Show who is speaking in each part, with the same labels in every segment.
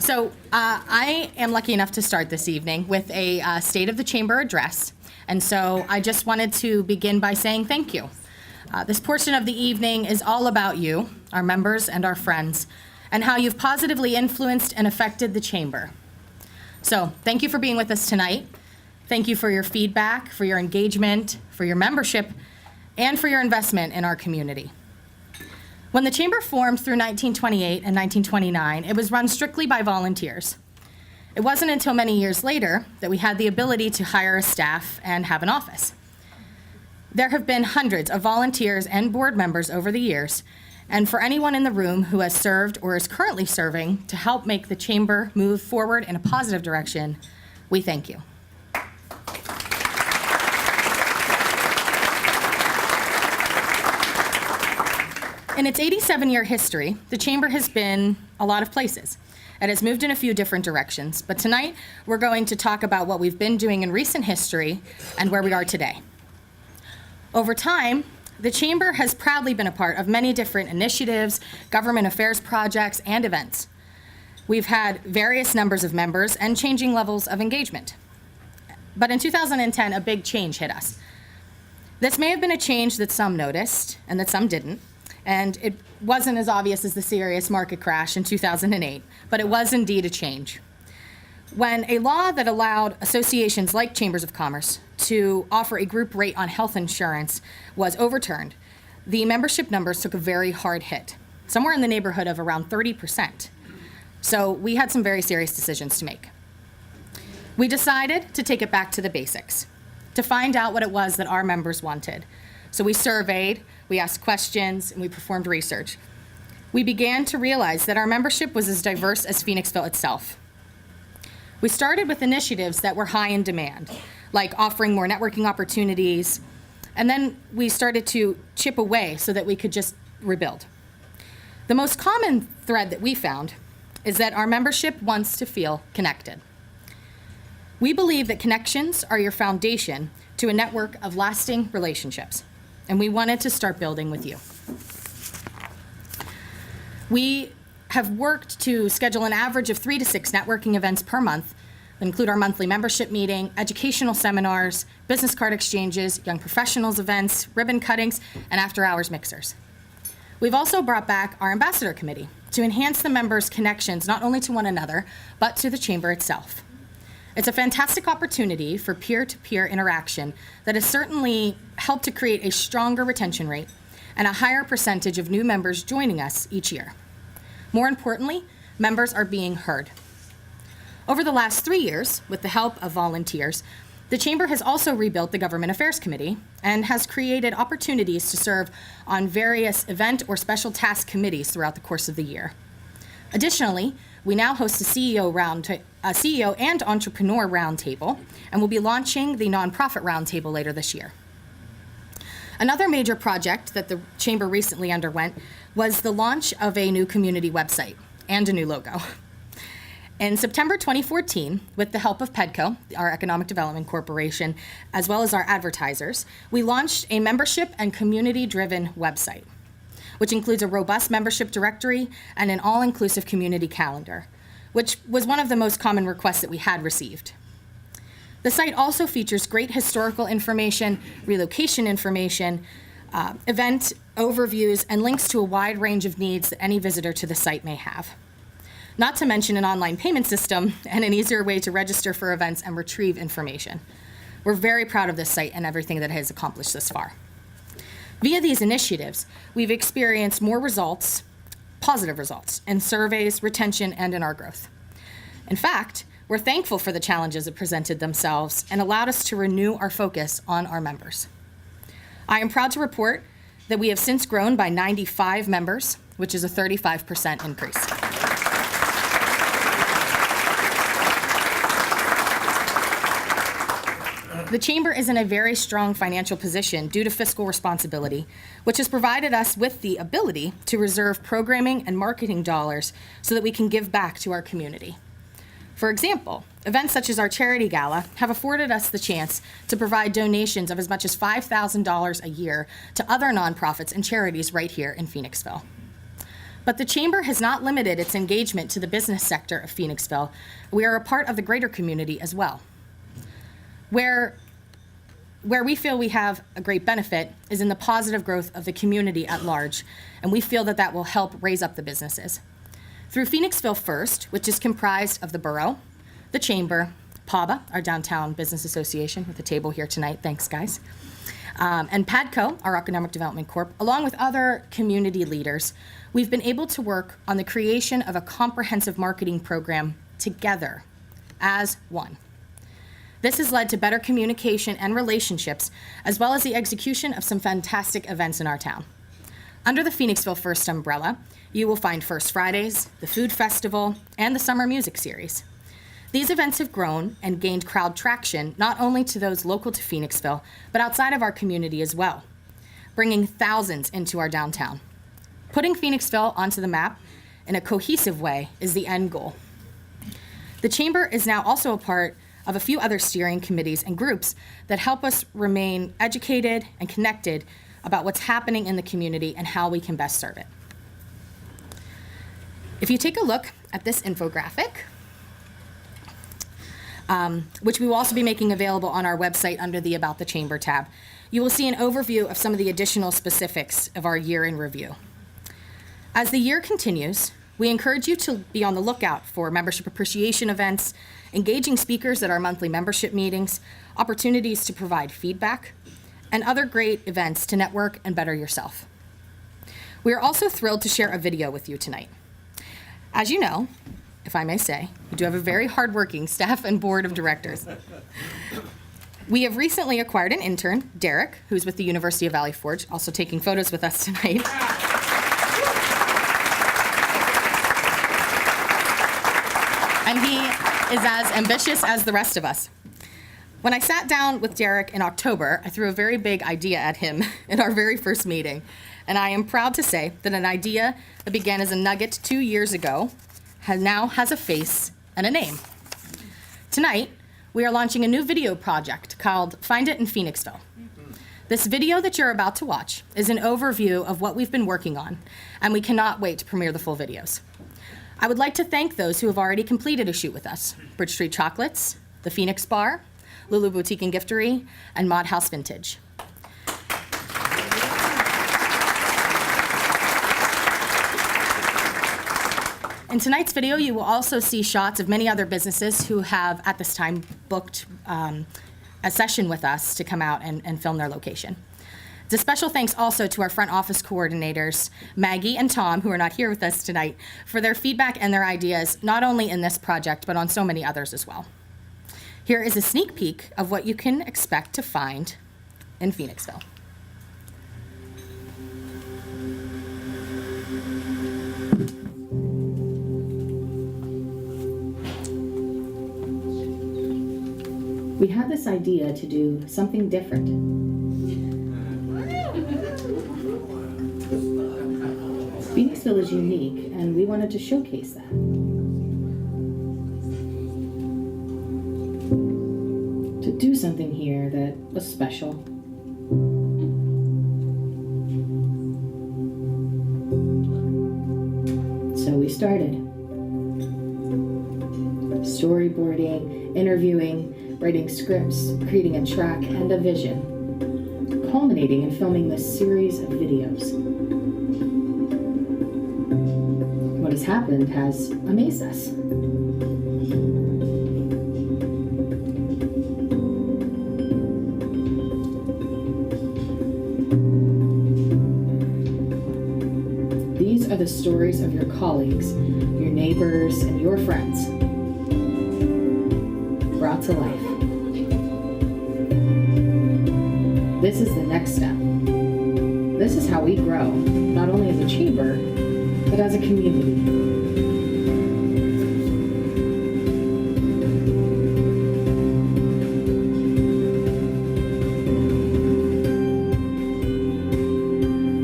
Speaker 1: I am lucky enough to start this evening with a State of the Chamber address, and so I just wanted to begin by saying thank you. This portion of the evening is all about you, our members and our friends, and how you've positively influenced and affected the Chamber. So thank you for being with us tonight. Thank you for your feedback, for your engagement, for your membership, and for your investment in our community. When the Chamber formed through 1928 and 1929, it was run strictly by volunteers. It wasn't until many years later that we had the ability to hire a staff and have an office. There have been hundreds of volunteers and board members over the years, and for anyone in the room who has served or is currently serving to help make the Chamber move forward in a positive direction, we thank you. In its 87-year history, the Chamber has been a lot of places. It has moved in a few different directions, but tonight we're going to talk about what we've been doing in recent history and where we are today. Over time, the Chamber has proudly been a part of many different initiatives, government affairs projects, and events. We've had various numbers of members and changing levels of engagement. But in 2010, a big change hit us. This may have been a change that some noticed and that some didn't. And it wasn't as obvious as the serious market crash in 2008, but it was indeed a change. When a law that allowed associations like Chambers of Commerce to offer a group rate on health insurance was overturned, the membership numbers took a very hard hit, somewhere in the neighborhood of around 30%. So we had some very serious decisions to make. We decided to take it back to the basics, to find out what it was that our members wanted. So we surveyed, we asked questions, and we performed research. We began to realize that our membership was as diverse as Phoenixville itself. We started with initiatives that were high in demand, like offering more networking opportunities, and then we started to chip away so that we could just rebuild. The most common thread that we found is that our membership wants to feel connected. We believe that connections are your foundation to a network of lasting relationships, and we wanted to start building with you. We have worked to schedule an average of 3 to 6 networking events per month that include our monthly membership meeting, educational seminars, business card exchanges, young professionals events, ribbon cuttings, and after-hours mixers. We've also brought back our ambassador committee to enhance the members' connections not only to one another, but to the Chamber itself. It's a fantastic opportunity for peer-to-peer interaction that has certainly helped to create a stronger retention rate and a higher percentage of new members joining us each year. More importantly, members are being heard. Over the last 3 years, with the help of volunteers, the Chamber has also rebuilt the Government Affairs Committee and has created opportunities to serve on various event or special task committees throughout the course of the year. Additionally, we now host a CEO and entrepreneur roundtable, and we'll be launching the nonprofit roundtable later this year. Another major project that the Chamber recently underwent was the launch of a new community website and a new logo. In September 2014, with the help of PEDCO, our Economic Development Corporation, as well as our advertisers, we launched a membership and community-driven website, which includes a robust membership directory and an all-inclusive community calendar, which was one of the most common requests that we had received. The site also features great historical information, relocation information, event overviews, and links to a wide range of needs that any visitor to the site may have. Not to mention an online payment system and an easier way to register for events and retrieve information. We're very proud of this site and everything that it has accomplished thus far. Via these initiatives, we've experienced more results, positive results, in surveys, retention, and in our growth. In fact, we're thankful for the challenges that presented themselves and allowed us to renew our focus on our members. I am proud to report that we have since grown by 95 members, which is a 35% increase. The Chamber is in a very strong financial position due to fiscal responsibility, which has provided us with the ability to reserve programming and marketing dollars so that we can give back to our community. For example, events such as our charity gala have afforded us the chance to provide donations of as much as $5,000 a year to other nonprofits and charities right here in Phoenixville. But the Chamber has not limited its engagement to the business sector of Phoenixville. We are a part of the greater community as well. Where we feel we have a great benefit is in the positive growth of the community at large, and we feel that that will help raise up the businesses. Through Phoenixville First, which is comprised of the borough, the Chamber, PABA, our Downtown Business Association, with a table here tonight, thanks guys, and PADCO, our Economic Development Corp., along with other community leaders, we've been able to work on the creation of a comprehensive marketing program together as one. This has led to better communication and relationships, as well as the execution of some fantastic events in our town. Under the Phoenixville First umbrella, you will find First Fridays, the Food Festival, and the Summer Music Series. These events have grown and gained crowd traction not only to those local to Phoenixville, but outside of our community as well, bringing thousands into our downtown. Putting Phoenixville onto the map in a cohesive way is the end goal. The Chamber is now also a part of a few other steering committees and groups that help us remain educated and connected about what's happening in the community and how we can best serve it. If you take a look at this infographic, which we will also be making available on our website under the About the Chamber tab, you will see an overview of some of the additional specifics of our year in review. As the year continues, we encourage you to be on the lookout for membership appreciation events, engaging speakers at our monthly membership meetings, opportunities to provide feedback, and other great events to network and better yourself. We are also thrilled to share a video with you tonight. As you know, if I may say, we do have a very hardworking staff and board of directors. We have recently acquired an intern, Derek, who's with the University of Valley Forge, also taking photos with us tonight. And he is as ambitious as the rest of us. When I sat down with Derek in October, I threw a very big idea at him in our very first meeting. And I am proud to say that an idea that began as a nugget 2 years ago now has a face and a name. Tonight, we are launching a new video project called Find It in Phoenixville. This video that you're about to watch is an overview of what we've been working on, and we cannot wait to premiere the full videos. I would like to thank those who have already completed a shoot with us: Bridge Street Chocolates, the Phoenix Bar, Lulu Boutique and Giftery, and Mod House Vintage. In tonight's video, you will also see shots of many other businesses who have, at this time, booked a session with us to come out and film their location. It's a special thanks also to our front office coordinators, Maggie and Tom, who are not here with us tonight, for their feedback and their ideas, not only in this project, but on so many others as well. Here is a sneak peek of what you can expect to find in Phoenixville. We had this idea to do something different. Phoenixville is unique, and we wanted to showcase that. To do something here that was special. So we started. Storyboarding, interviewing, writing scripts, creating a track and a vision, culminating in filming this series of videos. What has happened has amazed us. These are the stories of your colleagues, your neighbors, and your friends, brought to life. This is the next step. This is how we grow, not only as a chamber, but as a community.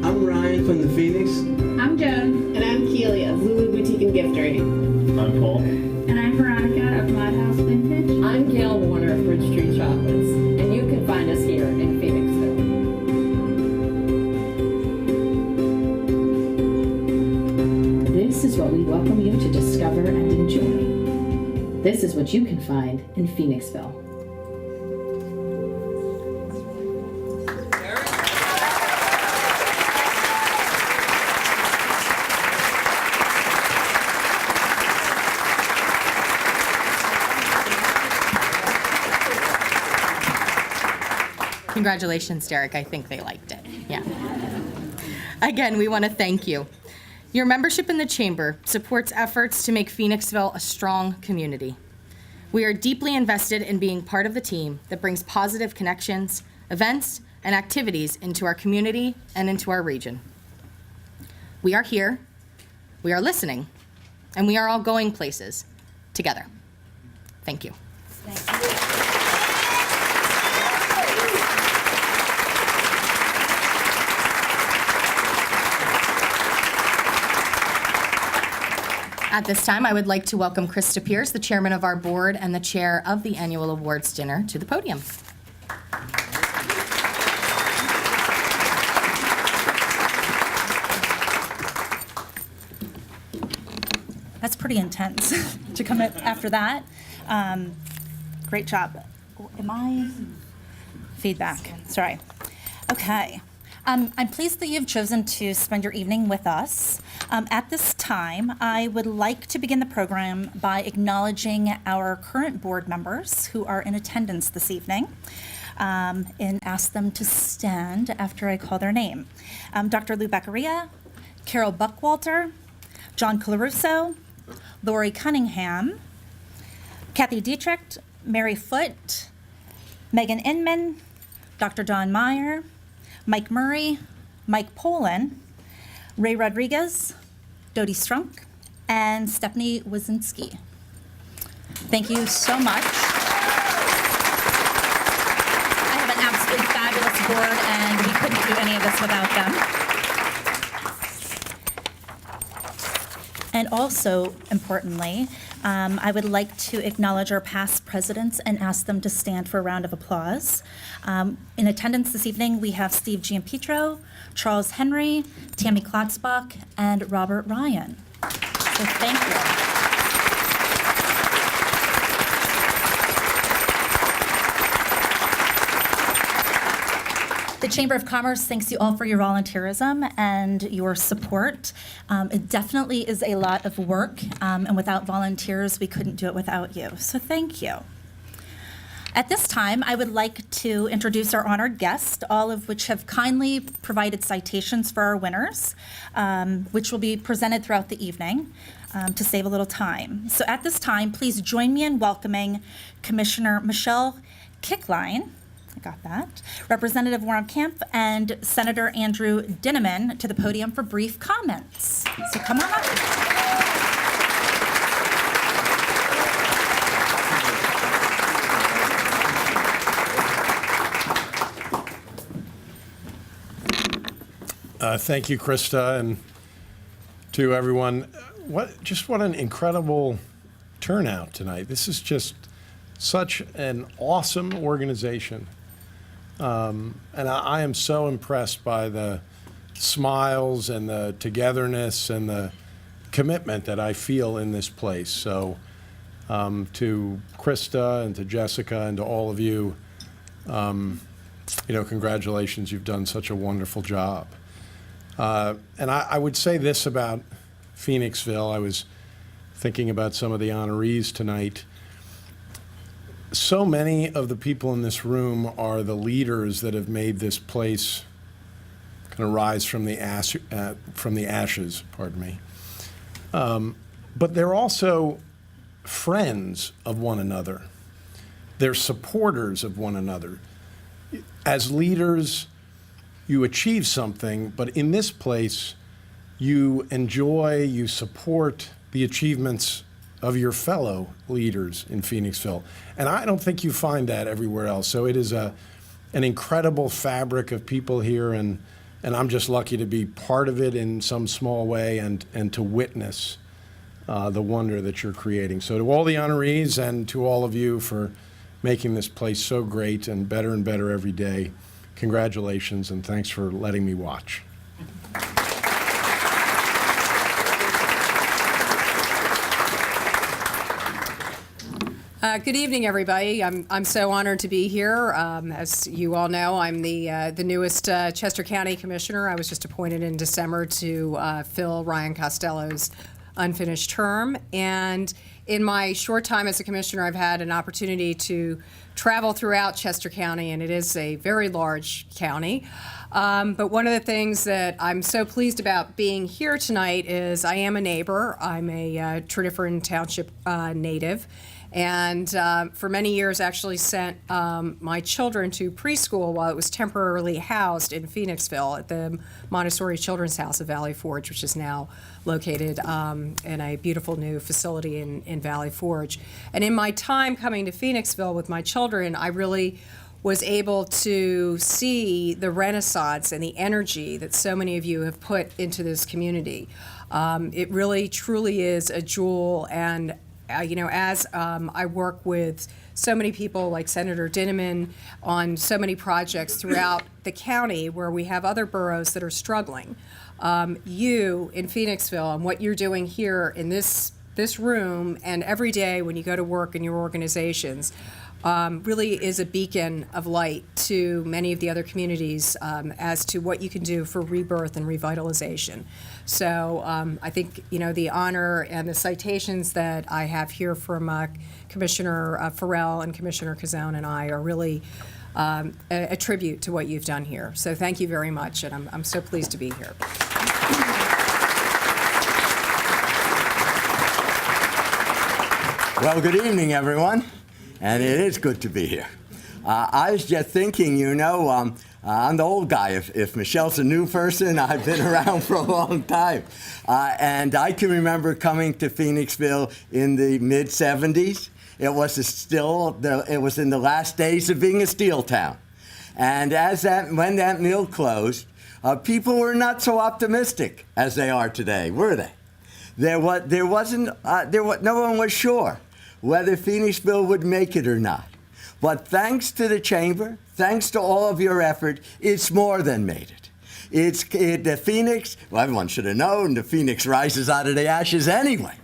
Speaker 2: I'm Ryan from the Phoenix.
Speaker 3: I'm Joan.
Speaker 4: And I'm Kelia, Lulu Boutique and Giftery.
Speaker 5: I'm Paul.
Speaker 3: And I'm Veronica of Mod House Vintage.
Speaker 4: I'm Gail Warner of Bridge Street Chocolates, and you can find us here in Phoenixville. This is what you can find in Phoenixville.
Speaker 1: Congratulations, Derek. I think they liked it. Yeah. Again, we want to thank you. Your membership in the Chamber supports efforts to make Phoenixville a strong community. We are deeply invested in being part of the team that brings positive connections, events, and activities into our community and into our region. We are here, we are listening, and we are all going places together. Thank you. At this time, I would like to welcome Krista Pierce, the chairman of our board and the chair of the annual awards dinner, to the podium.
Speaker 5: That's pretty intense to come after that. Great job. Am I? Feedback. Sorry. Okay. I'm pleased that you've chosen to spend your evening with us. At this time, I would like to begin the program by acknowledging our current board members who are in attendance this evening, and ask them to stand after I call their name. Dr. Lou Beccaria, Carol Buckwalter, John Colarusso, Lori Cunningham, Kathy Dietrich, Mary Foote, Megan Inman, Dr. Don Meyer, Mike Murray, Mike Poland, Ray Rodriguez, Dodie Strunk, and Stephanie Wazinski. Thank you so much. I have an absolutely fabulous board, and we couldn't do any of this without them. And also, importantly, I would like to acknowledge our past presidents and ask them to stand for a round of applause. In attendance this evening, we have Steve Giampetro, Charles Henry, Tammy Klotzbach, and Robert Ryan. So thank you. The Chamber of Commerce thanks you all for your volunteerism and your support. It definitely is a lot of work, and without volunteers, we couldn't do it without you. So thank you. At this time, I would like to introduce our honored guests, all of which have kindly provided citations for our winners, which will be presented throughout the evening to save a little time. So at this time, please join me in welcoming Commissioner Michelle Kickline, I got that, Representative Warren Camp, and Senator Andrew Dinniman to the podium for brief comments. So come on up.
Speaker 6: Thank you, Krista, and to everyone. What an incredible turnout tonight. This is just such an awesome organization. And I am so impressed by the smiles and the togetherness and the commitment that I feel in this place. So to Krista and to Jessica and to all of you, congratulations. You've done such a wonderful job. And I would say this about Phoenixville. I was thinking about some of the honorees tonight. So many of the people in this room are the leaders that have made this place kind of rise from the ashes. Pardon me. But they're also friends of one another. They're supporters of one another. As leaders, you achieve something, but in this place, you enjoy, you support the achievements of your fellow leaders in Phoenixville. And I don't think you find that everywhere else. So it is an incredible fabric of people here, and I'm just lucky to be part of it in some small way and to witness the wonder that you're creating. So to all the honorees and to all of you for making this place so great and better every day, congratulations, and thanks for letting me watch.
Speaker 4: Good evening, everybody. I'm so honored to be here. As you all know, I'm the newest Chester County Commissioner. I was just appointed in December to fill Ryan Costello's unfinished term. And in my short time as a commissioner, I've had an opportunity to travel throughout Chester County, and it is a very large county. But one of the things that I'm so pleased about being here tonight is I am a neighbor. I'm a Tredyffrin Township native. And for many years actually sent my children to preschool while it was temporarily housed in Phoenixville at the Montessori Children's House of Valley Forge, which is now located in a beautiful new facility in Valley Forge. And in my time coming to Phoenixville with my children, I really was able to see the renaissance and the energy that so many of you have put into this community. It really, truly is a jewel, and as I work with so many people like Senator Dinniman on so many projects throughout the county where we have other boroughs that are struggling, you in Phoenixville and what you're doing here in this room and every day when you go to work in your organizations really is a beacon of light to many of the other communities as to what you can do for rebirth and revitalization. So I think, the honor and the citations that I have here from Commissioner Farrell and Commissioner Kazone and I are really a tribute to what you've done here. So thank you very much, and I'm so pleased to be here.
Speaker 7: Well, good evening, everyone. And it is good to be here. I was just thinking, I'm the old guy. If Michelle's a new person, I've been around for a long time. And I can remember coming to Phoenixville in the mid-'70s. It was in the last days of being a steel town. And when that mill closed, people were not so optimistic as they are today, were they? No one was sure whether Phoenixville would make it or not. But thanks to the Chamber, thanks to all of your effort, it's more than made it. The Phoenix, well, everyone should have known the Phoenix rises out of the ashes anyway.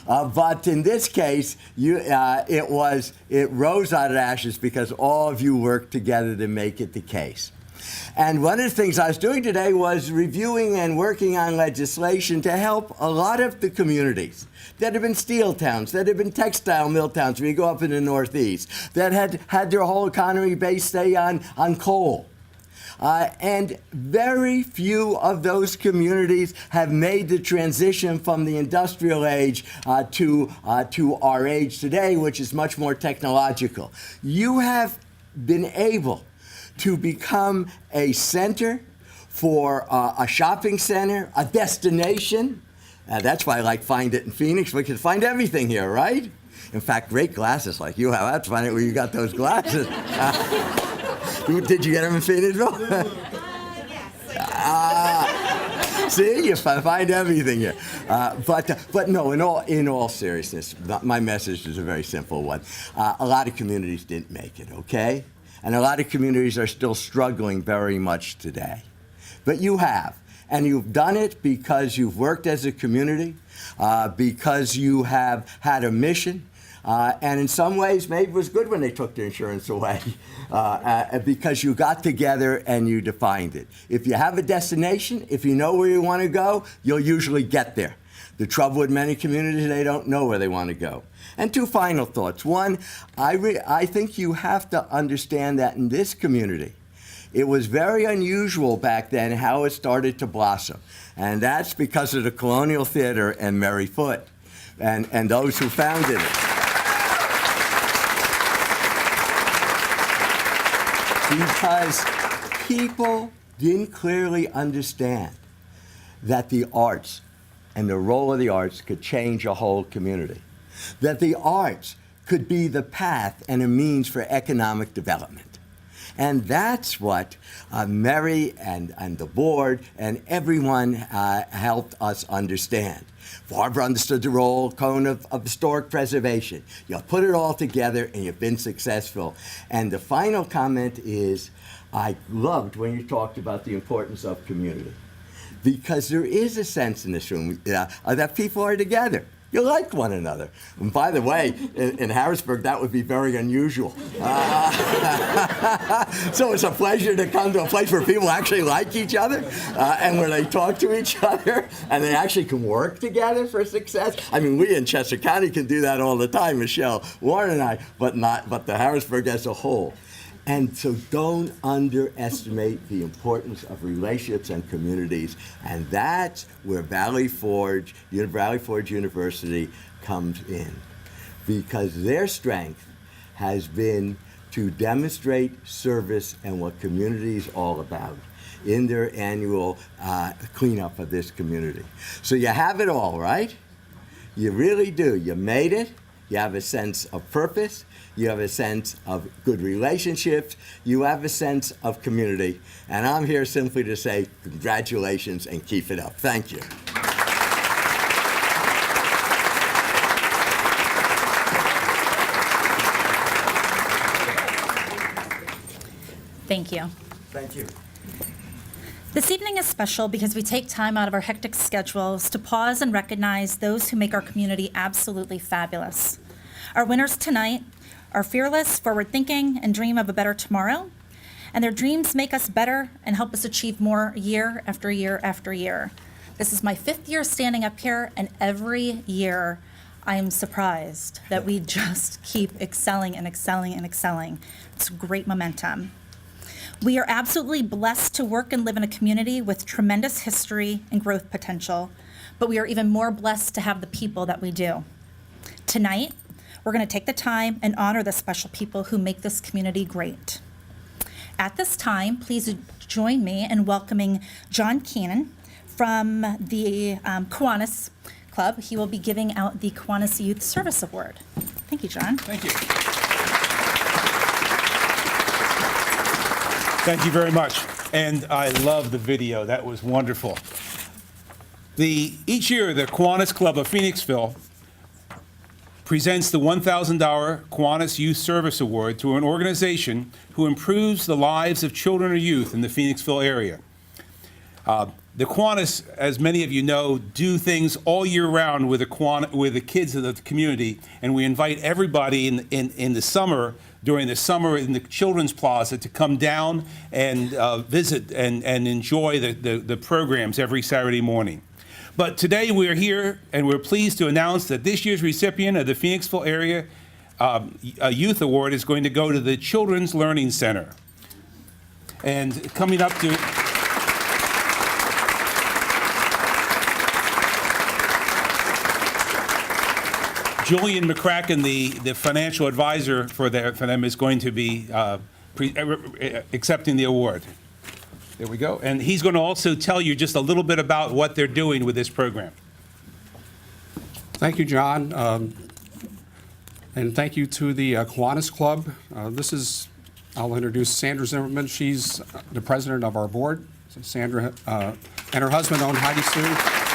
Speaker 7: But in this case, it rose out of the ashes because all of you worked together to make it the case. And one of the things I was doing today was reviewing and working on legislation to help a lot of the communities that have been steel towns, that have been textile mill towns, when you go up in the Northeast, that had their whole economy based, say, on coal. And very few of those communities have made the transition from the industrial age to our age today, which is much more technological. You have been able to become a center for a shopping center, a destination. That's why I like Find It in Phoenix. We can find everything here, right? In fact, great glasses like you have. That's funny where you got those glasses. Did you get them in Phoenixville? Yes. See, you find everything here. But no, in all seriousness, my message is a very simple one. A lot of communities didn't make it, okay? And a lot of communities are still struggling very much today. But you have. And you've done it because you've worked as a community, because you have had a mission. And in some ways, maybe it was good when they took the insurance away, because you got together and you defined it. If you have a destination, if you know where you want to go, you'll usually get there. The trouble with many communities, they don't know where they want to go. And two final thoughts. One, I think you have to understand that in this community, it was very unusual back then how it started to blossom. And that's because of the Colonial Theater and Mary Foote and those who founded it. Because people didn't clearly understand that the arts and the role of the arts could change a whole community. That the arts could be the path and a means for economic development. And that's what Mary and the board and everyone helped us understand. Barbara understood the role, Cone, of historic preservation. You put it all together and you've been successful. And the final comment is, I loved when you talked about the importance of community. Because there is a sense in this room that people are together. You liked one another. And by the way, in Harrisburg, that would be very unusual. So it's a pleasure to come to a place where people actually like each other and where they talk to each other and they actually can work together for success. I mean, we in Chester County can do that all the time, Michelle, Warren and I, but the Harrisburg as a whole. And so don't underestimate the importance of relationships and communities. And that's where Valley Forge University comes in. Because their strength has been to demonstrate service and what community is all about in their annual cleanup of this community. So you have it all, right? You really do. You made it. You have a sense of purpose. You have a sense of good relationships. You have a sense of community. And I'm here simply to say congratulations and keep it up. Thank you.
Speaker 5: Thank you.
Speaker 7: Thank you.
Speaker 5: This evening is special because we take time out of our hectic schedules to pause and recognize those who make our community absolutely fabulous. Our winners tonight are fearless, forward-thinking, and dream of a better tomorrow. And their dreams make us better and help us achieve more year after year after year. This is my 5th year standing up here, and every year I am surprised that we just keep excelling and excelling and excelling. It's great momentum. We are absolutely blessed to work and live in a community with tremendous history and growth potential, but we are even more blessed to have the people that we do. Tonight, we're going to take the time and honor the special people who make this community great. At this time, please join me in welcoming John Keenan from the Kiwanis Club. He will be giving out the Kiwanis Youth Service Award. Thank you, John.
Speaker 8: Thank you. Thank you very much. And I love the video. That was wonderful. Each year, the Kiwanis Club of Phoenixville presents the $1,000 Kiwanis Youth Service Award to an organization who improves the lives of children or youth in the Phoenixville area. The Kiwanis, as many of you know, do things all year round with the kids of the community, and we invite everybody in the summer, during the summer in the Children's Plaza, to come down and visit and enjoy the programs every Saturday morning. But today we're here and we're pleased to announce that this year's recipient of the Phoenixville Area Youth Award is going to go to the Children's Learning Center. And coming up to... Julian McCracken, the financial advisor for them, is going to be accepting the award. There we go. And he's going to also tell you just a little bit about what they're doing with this program.
Speaker 9: Thank you, John. And thank you to the Kiwanis Club. I'll introduce Sandra Zimmerman. She's the president of our board. So Sandra and her husband own Heidi Sue.